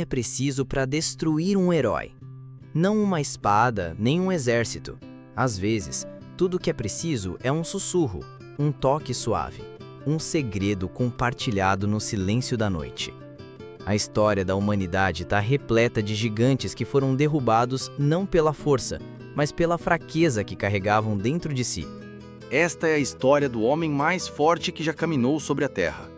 preciso para destruir um herói. Não uma espada, nem um exército. Às vezes, tudo o que é preciso é um sussurro, um toque suave, um segredo compartilhado no silêncio da noite. A história da humanidade está repleta de gigantes que foram derrubados não pela força, mas pela fraqueza que carregavam dentro de si. Esta é a história do homem mais forte que já caminhou sobre a terra.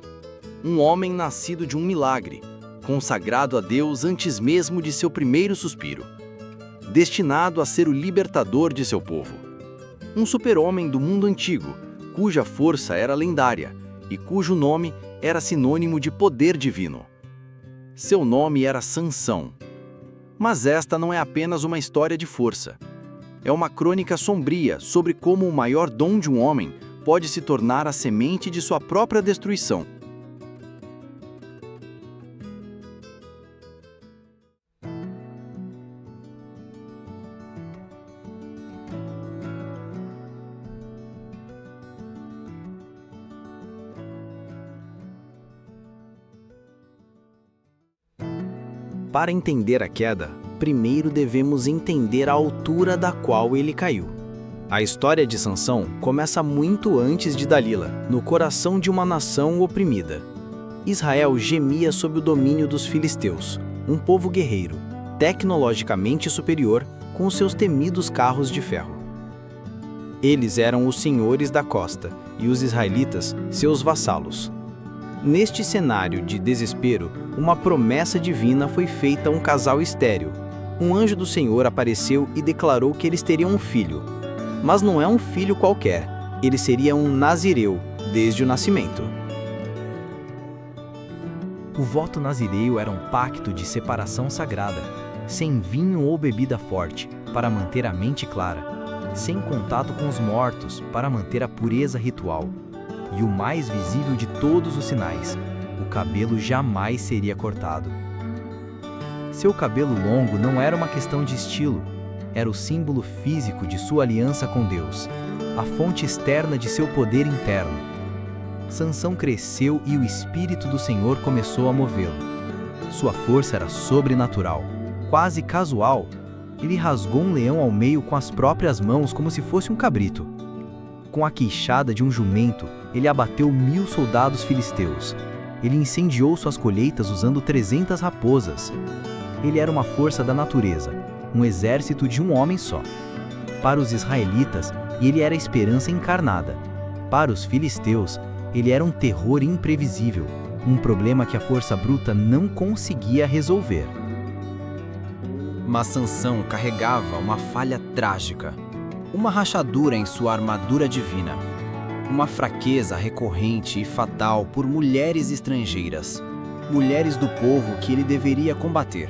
Um homem nascido de um milagre, consagrado a Deus antes mesmo de seu primeiro suspiro. Destinado a ser o libertador de seu povo. Um super-homem do mundo antigo, cuja força era lendária e cujo nome era sinônimo de poder divino. Seu nome era Sansão. Mas esta não é apenas uma história de força. É uma crônica sombria sobre como o maior dom de um homem pode se tornar a semente de sua própria destruição. Para entender a queda, primeiro devemos entender a altura da qual ele caiu. A história de Sansão começa muito antes de Dalila, no coração de uma nação oprimida. Israel gemia sob o domínio dos filisteus, um povo guerreiro, tecnologicamente superior, com seus temidos carros de ferro. Eles eram os senhores da costa e os israelitas seus vassalos. Neste cenário de desespero, uma promessa divina foi feita a um casal estéril. Um anjo do Senhor apareceu e declarou que eles teriam um filho. Mas não é um filho qualquer, ele seria um nazireu, desde o nascimento. O voto nazireu era um pacto de separação sagrada, sem vinho ou bebida forte, para manter a mente clara, sem contato com os mortos, para manter a pureza ritual. E o mais visível de todos os sinais, o cabelo jamais seria cortado. Seu cabelo longo não era uma questão de estilo, era o símbolo físico de sua aliança com Deus, a fonte externa de seu poder interno. Sansão cresceu e o Espírito do Senhor começou a movê-lo. Sua força era sobrenatural, quase casual. Ele rasgou um leão ao meio com as próprias mãos como se fosse um cabrito. Com a queixada de um jumento, ele abateu 1000 soldados filisteus. Ele incendiou suas colheitas usando 300 raposas. Ele era uma força da natureza, um exército de um homem só. Para os israelitas, ele era a esperança encarnada. Para os filisteus, ele era um terror imprevisível, um problema que a força bruta não conseguia resolver. Mas Sansão carregava uma falha trágica. Uma rachadura em sua armadura divina, uma fraqueza recorrente e fatal por mulheres estrangeiras, mulheres do povo que ele deveria combater.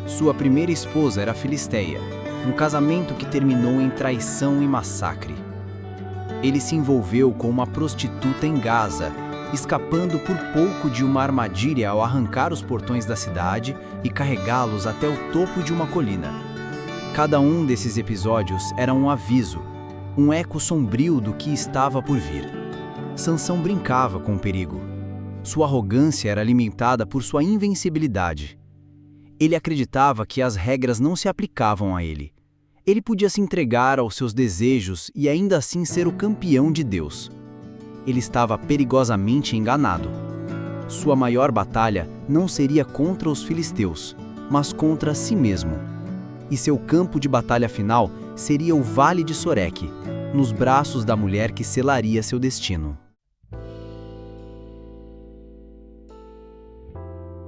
Sua primeira esposa era filisteia, um casamento que terminou em traição e massacre. Ele se envolveu com uma prostituta em Gaza, escapando por pouco de uma armadilha ao arrancar os portões da cidade e carregá-los até o topo de uma colina. Cada um desses episódios era um aviso, um eco sombrio do que estava por vir. Sansão brincava com o perigo. Sua arrogância era alimentada por sua invencibilidade. Ele acreditava que as regras não se aplicavam a ele. Ele podia se entregar aos seus desejos e ainda assim ser o campeão de Deus. Ele estava perigosamente enganado. Sua maior batalha não seria contra os filisteus, mas contra si mesmo. E seu campo de batalha final seria o Vale de Soreque, nos braços da mulher que selaria seu destino.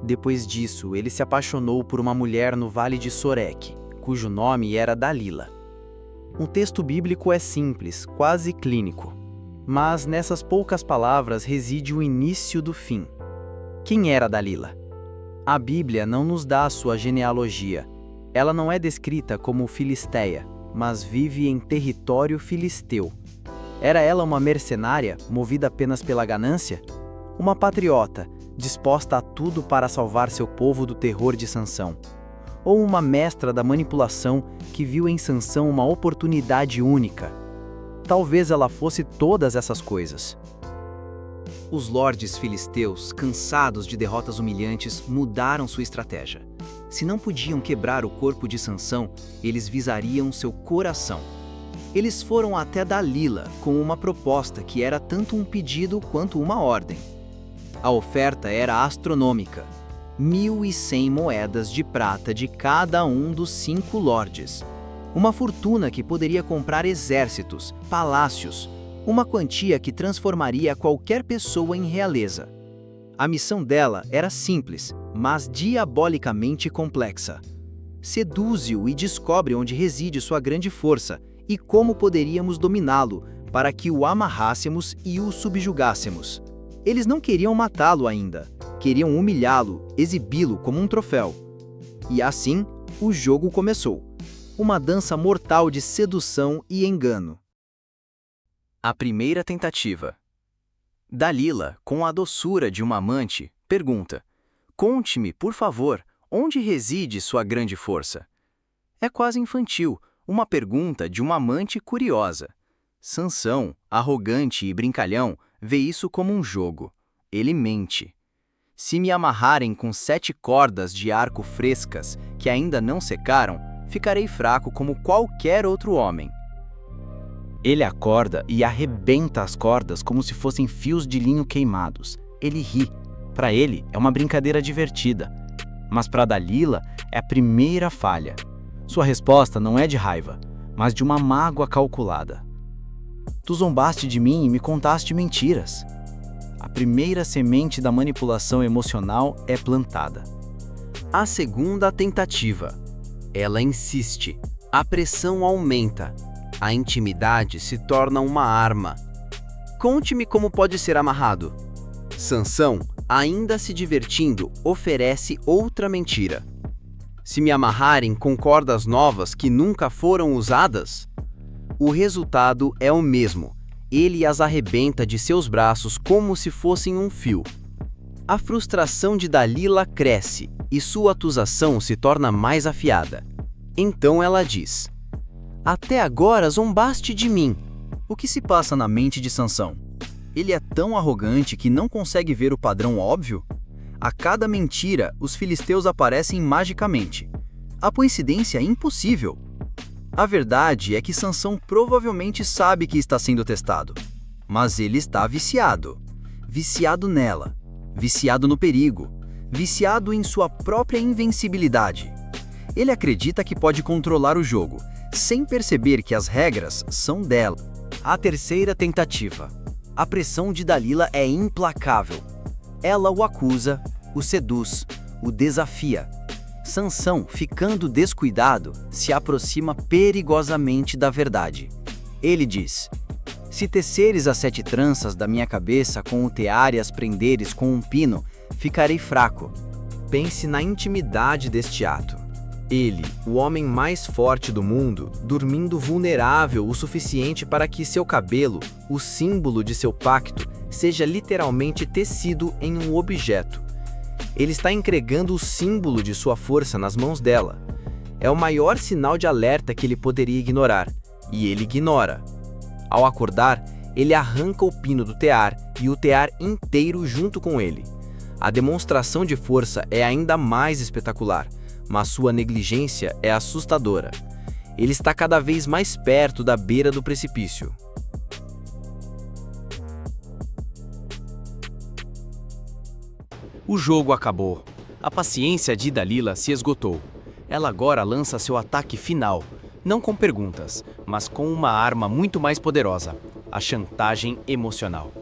Depois disso, ele se apaixonou por uma mulher no Vale de Soreque, cujo nome era Dalila. Um texto bíblico é simples, quase clínico, mas nessas poucas palavras reside o início do fim. Quem era Dalila? A Bíblia não nos dá a sua genealogia. Ela não é descrita como filisteia, mas vive em território filisteu. Era ela uma mercenária, movida apenas pela ganância? Uma patriota, disposta a tudo para salvar seu povo do terror de Sansão? Ou uma mestra da manipulação que viu em Sansão uma oportunidade única? Talvez ela fosse todas essas coisas. Os lordes filisteus, cansados de derrotas humilhantes, mudaram sua estratégia. Se não podiam quebrar o corpo de Sansão, eles visariam seu coração. Eles foram até Dalila com uma proposta que era tanto um pedido quanto uma ordem. A oferta era astronômica: 1.100 moedas de prata de cada um dos 5 lordes. Uma fortuna que poderia comprar exércitos, palácios, uma quantia que transformaria qualquer pessoa em realeza. A missão dela era simples, mas diabolicamente complexa. Seduze-o e descobre onde reside sua grande força e como poderíamos dominá-lo para que o amarrássemos e o subjugássemos. Eles não queriam matá-lo ainda, queriam humilhá-lo, exibi-lo como um troféu. E assim, o jogo começou. Uma dança mortal de sedução e engano. A primeira tentativa. Dalila, com a doçura de uma amante, pergunta: "Conte-me, por favor, onde reside sua grande força?" É quase infantil, uma pergunta de uma amante curiosa. Sansão, arrogante e brincalhão, vê isso como um jogo. Ele mente. "Se me amarrarem com 7 cordas de arco frescas, que ainda não secaram, ficarei fraco como qualquer outro homem." Ele acorda e arrebenta as cordas como se fossem fios de linho queimados. Ele ri. Para ele, é uma brincadeira divertida. Mas para Dalila, é a primeira falha. Sua resposta não é de raiva, mas de uma mágoa calculada. "Tu zombaste de mim e me contaste mentiras." A primeira semente da manipulação emocional é plantada. A segunda tentativa. Ela insiste. A pressão aumenta. A intimidade se torna uma arma. "Conte-me como pode ser amarrado." Sansão, ainda se divertindo, oferece outra mentira. "Se me amarrarem com cordas novas que nunca foram usadas?" O resultado é o mesmo. Ele as arrebenta de seus braços como se fossem um fio. A frustração de Dalila cresce e sua acusação se torna mais afiada. Então ela diz: "Até agora zombaste de mim." O que se passa na mente de Sansão? Ele é tão arrogante que não consegue ver o padrão óbvio? A cada mentira, os filisteus aparecem magicamente. A coincidência é impossível. A verdade é que Sansão provavelmente sabe que está sendo testado. Mas ele está viciado. Viciado nela. Viciado no perigo. Viciado em sua própria invencibilidade. Ele acredita que pode controlar o jogo, sem perceber que as regras são dela. A terceira tentativa. A pressão de Dalila é implacável. Ela o acusa, o seduz, o desafia. Sansão, ficando descuidado, se aproxima perigosamente da verdade. Ele diz: "Se teceres as 7 tranças da minha cabeça com o tear e as prenderes com um pino, ficarei fraco." Pense na intimidade deste ato. Ele, o homem mais forte do mundo, dormindo vulnerável o suficiente para que seu cabelo, o símbolo de seu pacto, seja literalmente tecido em um objeto. Ele está entregando o símbolo de sua força nas mãos dela. É o maior sinal de alerta que ele poderia ignorar, e ele ignora. Ao acordar, ele arranca o pino do tear e o tear inteiro junto com ele. A demonstração de força é ainda mais espetacular, mas sua negligência é assustadora. Ele está cada vez mais perto da beira do precipício. O jogo acabou. A paciência de Dalila se esgotou. Ela agora lança seu ataque final, não com perguntas, mas com uma arma muito mais poderosa: a chantagem emocional.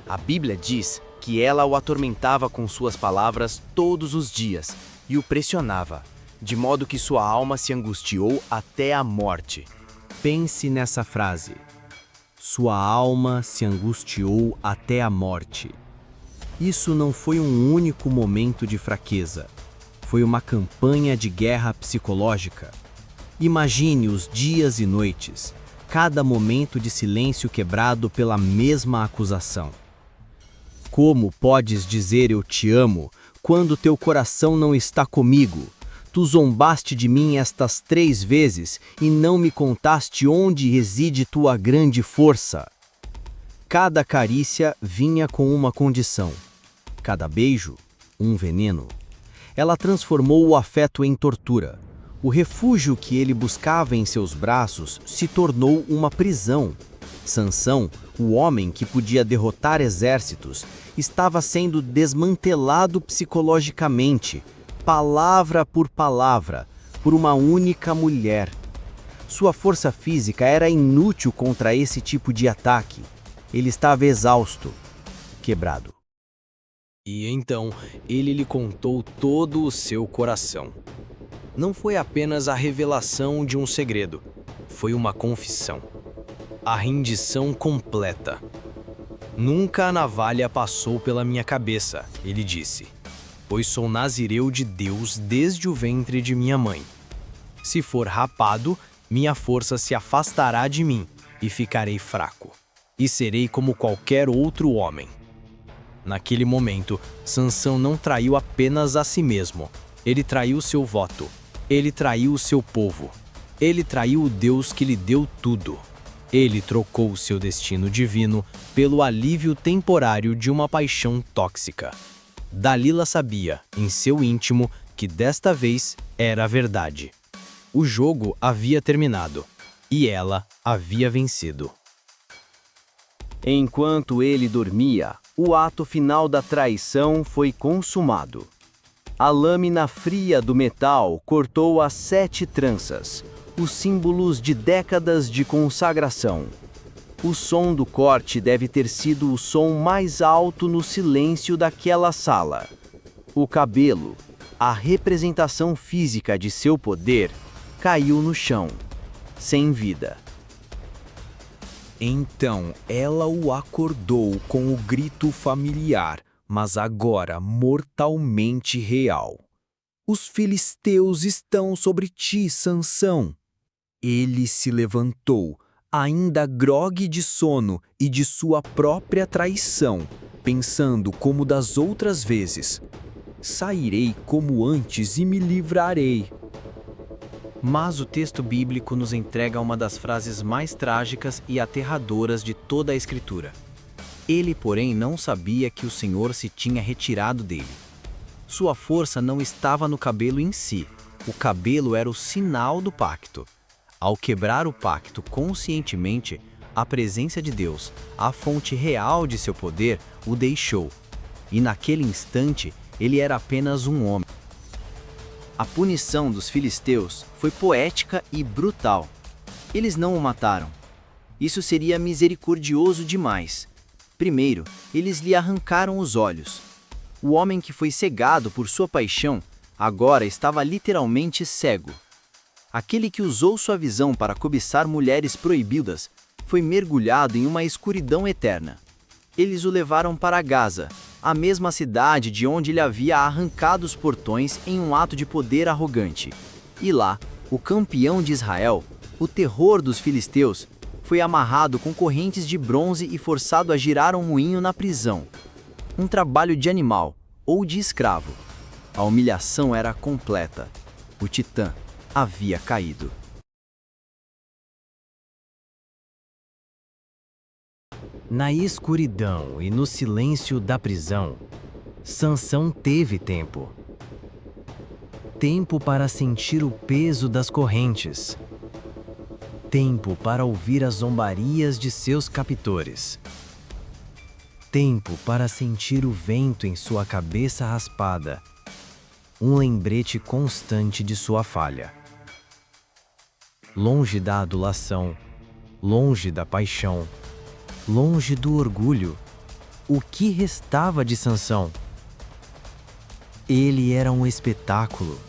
A Bíblia diz que ela o atormentava com suas palavras todos os dias e o pressionava, de modo que sua alma se angustiou até a morte. Pense nessa frase: sua alma se angustiou até a morte. Isso não foi um único momento de fraqueza. Foi uma campanha de guerra psicológica. Imagine os dias e noites, cada momento de silêncio quebrado pela mesma acusação. Como podes dizer eu te amo quando teu coração não está comigo? Tu zombaste de mim estas 3 vezes e não me contaste onde reside tua grande força. Cada carícia vinha com uma condição. Cada beijo, um veneno. Ela transformou o afeto em tortura. O refúgio que ele buscava em seus braços se tornou uma prisão. Sansão, o homem que podia derrotar exércitos, estava sendo desmantelado psicologicamente, palavra por palavra, por uma única mulher. Sua força física era inútil contra esse tipo de ataque. Ele estava exausto, quebrado. E então ele lhe contou todo o seu coração. Não foi apenas a revelação de um segredo, foi uma confissão. A rendição completa. Nunca a navalha passou pela minha cabeça, ele disse, pois sou nazireu de Deus desde o ventre de minha mãe. Se for rapado, minha força se afastará de mim e ficarei fraco, e serei como qualquer outro homem. Naquele momento, Sansão não traiu apenas a si mesmo, ele traiu seu voto, ele traiu o seu povo, ele traiu o Deus que lhe deu tudo. Ele trocou seu destino divino pelo alívio temporário de uma paixão tóxica. Dalila sabia, em seu íntimo, que desta vez era a verdade. O jogo havia terminado, e ela havia vencido. Enquanto ele dormia, o ato final da traição foi consumado. A lâmina fria do metal cortou as 7 tranças, os símbolos de décadas de consagração. O som do corte deve ter sido o som mais alto no silêncio daquela sala. O cabelo, a representação física de seu poder, caiu no chão, sem vida. Então ela o acordou com o grito familiar, mas agora mortalmente real. Os filisteus estão sobre ti, Sansão. Ele se levantou, ainda grogue de sono e de sua própria traição, pensando como das outras vezes: sairei como antes e me livrarei. Mas o texto bíblico nos entrega uma das frases mais trágicas e aterradoras de toda a Escritura. Ele, porém, não sabia que o Senhor se tinha retirado dele. Sua força não estava no cabelo em si. O cabelo era o sinal do pacto. Ao quebrar o pacto conscientemente, a presença de Deus, a fonte real de seu poder, o deixou. E naquele instante, ele era apenas um homem. A punição dos filisteus foi poética e brutal. Eles não o mataram. Isso seria misericordioso demais. Primeiro, eles lhe arrancaram os olhos. O homem que foi cegado por sua paixão, agora estava literalmente cego. Aquele que usou sua visão para cobiçar mulheres proibidas foi mergulhado em uma escuridão eterna. Eles o levaram para Gaza, a mesma cidade de onde ele havia arrancado os portões em um ato de poder arrogante. E lá, o campeão de Israel, o terror dos filisteus, foi amarrado com correntes de bronze e forçado a girar um moinho na prisão. Um trabalho de animal ou de escravo. A humilhação era completa. O Titã havia caído. Na escuridão e no silêncio da prisão, Sansão teve tempo. Tempo para sentir o peso das correntes. Tempo para ouvir as zombarias de seus captores. Tempo para sentir o vento em sua cabeça raspada. Um lembrete constante de sua falha. Longe da adulação, longe da paixão, longe do orgulho, o que restava de Sansão? Ele era um espetáculo,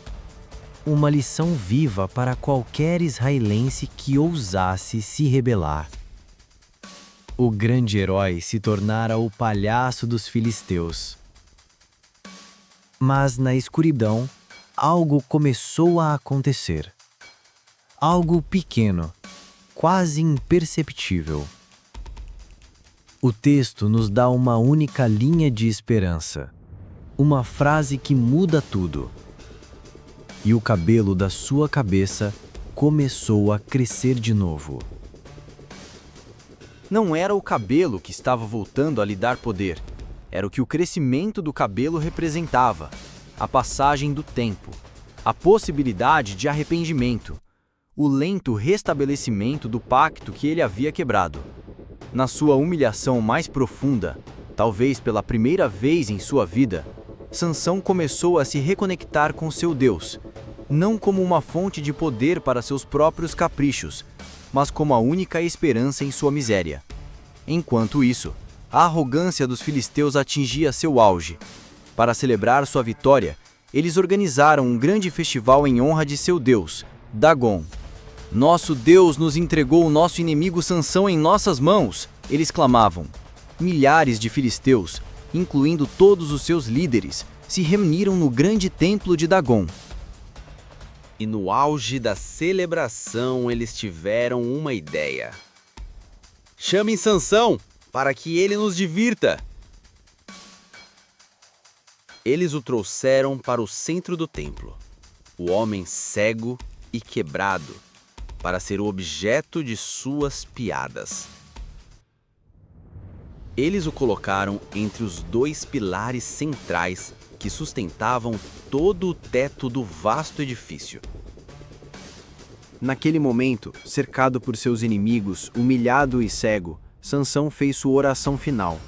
uma lição viva para qualquer israelense que ousasse se rebelar. O grande herói se tornara o palhaço dos filisteus. Mas na escuridão, algo começou a acontecer. Algo pequeno, quase imperceptível. O texto nos dá uma única linha de esperança, uma frase que muda tudo. E o cabelo da sua cabeça começou a crescer de novo. Não era o cabelo que estava voltando a lhe dar poder, era o que o crescimento do cabelo representava. a passagem do tempo, a possibilidade de arrependimento, o lento restabelecimento do pacto que ele havia quebrado. Na sua humilhação mais profunda, talvez pela primeira vez em sua vida, Sansão começou a se reconectar com seu Deus, não como uma fonte de poder para seus próprios caprichos, mas como a única esperança em sua miséria. Enquanto isso, a arrogância dos filisteus atingia seu auge. Para celebrar sua vitória, eles organizaram um grande festival em honra de seu Deus, Dagon. Nosso Deus nos entregou o nosso inimigo Sansão em nossas mãos, eles clamavam. Milhares de filisteus, incluindo todos os seus líderes, se reuniram no grande templo de Dagon. E no auge da celebração, eles tiveram uma ideia. Chamem Sansão, para que ele nos divirta. Eles o trouxeram para o centro do templo, o homem cego e quebrado, para ser o objeto de suas piadas. Eles o colocaram entre os dois pilares centrais que sustentavam todo o teto do vasto edifício. Naquele momento, cercado por seus inimigos, humilhado e cego, Sansão fez sua oração final.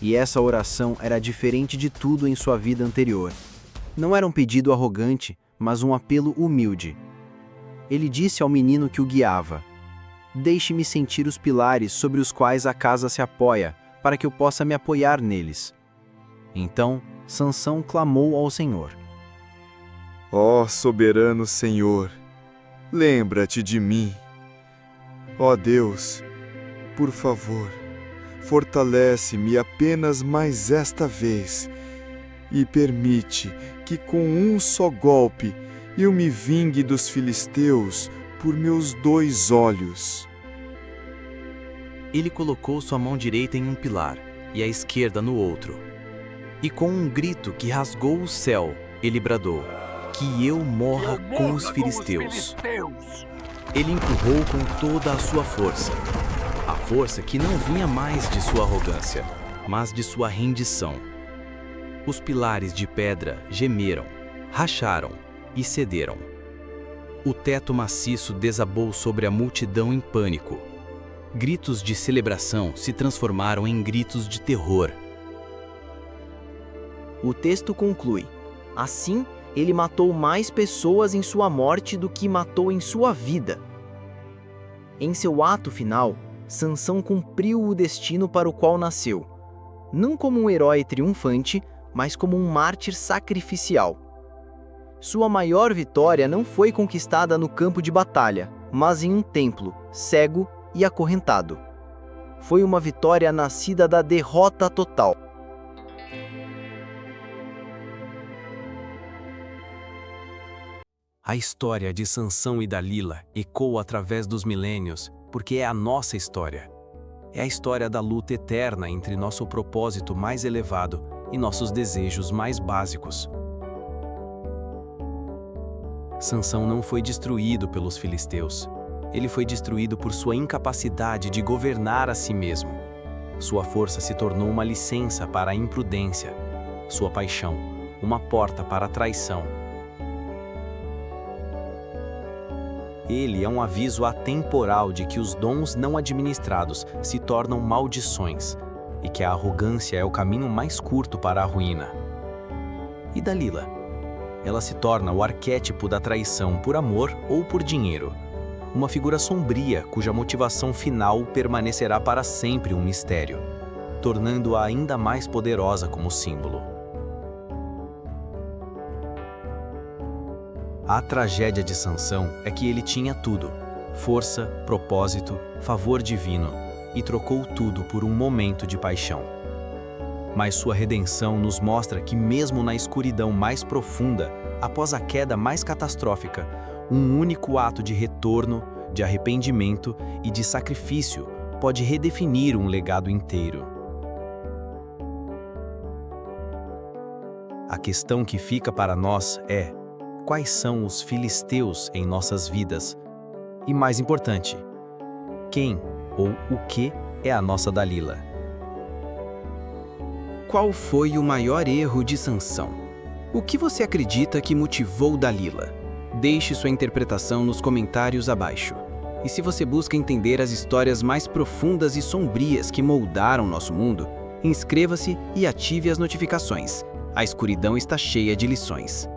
E essa oração era diferente de tudo em sua vida anterior. Não era um pedido arrogante, mas um apelo humilde. Ele disse ao menino que o guiava: "Deixe-me sentir os pilares sobre os quais a casa se apoia, para que eu possa me apoiar neles." Então, Sansão clamou ao Senhor: Ó soberano Senhor, lembra-te de mim. Ó Deus, por favor, fortalece-me apenas mais esta vez e permite que com um só golpe eu me vingue dos filisteus por meus 2 olhos. Ele colocou sua mão direita em um pilar e a esquerda no outro. E com um grito que rasgou o céu, ele bradou: "Que eu morra com os filisteus." Ele empurrou com toda a sua força. A força que não vinha mais de sua arrogância, mas de sua rendição. Os pilares de pedra gemeram, racharam e cederam. O teto maciço desabou sobre a multidão em pânico. Gritos de celebração se transformaram em gritos de terror. O texto conclui: assim, ele matou mais pessoas em sua morte do que matou em sua vida. Em seu ato final, Sansão cumpriu o destino para o qual nasceu, não como um herói triunfante, mas como um mártir sacrificial. Sua maior vitória não foi conquistada no campo de batalha, mas em um templo, cego e acorrentado. Foi uma vitória nascida da derrota total. A história de Sansão e Dalila ecoa através dos milênios, porque é a nossa história. É a história da luta eterna entre nosso propósito mais elevado e nossos desejos mais básicos. Sansão não foi destruído pelos filisteus. Ele foi destruído por sua incapacidade de governar a si mesmo. Sua força se tornou uma licença para a imprudência. Sua paixão, uma porta para a traição. Ele é um aviso atemporal de que os dons não administrados se tornam maldições e que a arrogância é o caminho mais curto para a ruína. E Dalila? Ela se torna o arquétipo da traição por amor ou por dinheiro. Uma figura sombria cuja motivação final permanecerá para sempre um mistério, tornando-a ainda mais poderosa como símbolo. A tragédia de Sansão é que ele tinha tudo: força, propósito, favor divino, e trocou tudo por um momento de paixão. Mas sua redenção nos mostra que mesmo na escuridão mais profunda, após a queda mais catastrófica, um único ato de retorno, de arrependimento e de sacrifício pode redefinir um legado inteiro. A questão que fica para nós é: quais são os filisteus em nossas vidas? E mais importante, quem ou o que é a nossa Dalila? Qual foi o maior erro de Sansão? O que você acredita que motivou Dalila? Deixe sua interpretação nos comentários abaixo. E se você busca entender as histórias mais profundas e sombrias que moldaram nosso mundo, inscreva-se e ative as notificações. A escuridão está cheia de lições.